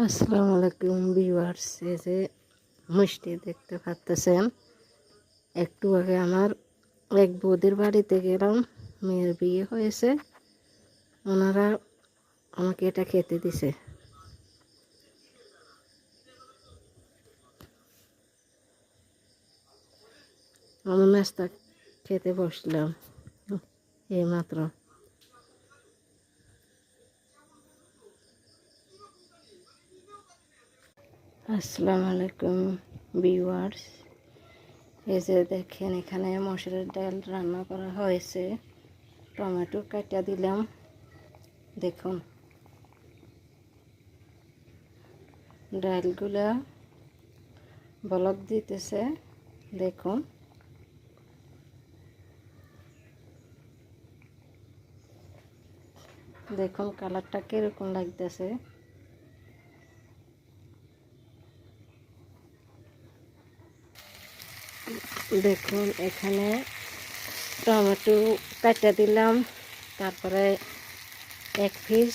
আসসালামু আলাইকুম ভিউয়ার্স, এই যে মিষ্টি দেখতে পাচ্ছেন। একটু আগে আমার এক বৌদির বাড়িতে গেলাম, মেয়ের বিয়ে হয়েছে। ওনারা আমাকে এটা খেতে দিছে। আমি নাস্তা খেতে বসলাম এইমাত্র। আসসালামু আলাইকুম ভিউয়ার্স, এই যে দেখেন এখানে মসুরের ডাল রান্না করা হয়েছে। টমেটো কাটা দিলাম, দেখুন ডালগুলা বলক দিতেছে, দেখুন। দেখুন কালারটা কিরকম লাগতেছে। দেখুন এখানে টমেটো কাটা দিলাম, তারপরে এক পিস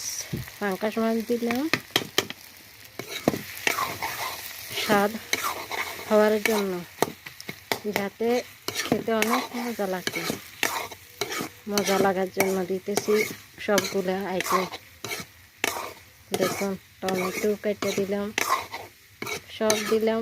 পাঙ্কাশ মাছ দিলাম স্বাদ হওয়ার জন্য, যাতে খেতে অনেক মজা লাগার জন্য দিতেছি সবগুলো আইটেম। দেখুন টমেটো কেটে দিলাম, সব দিলাম,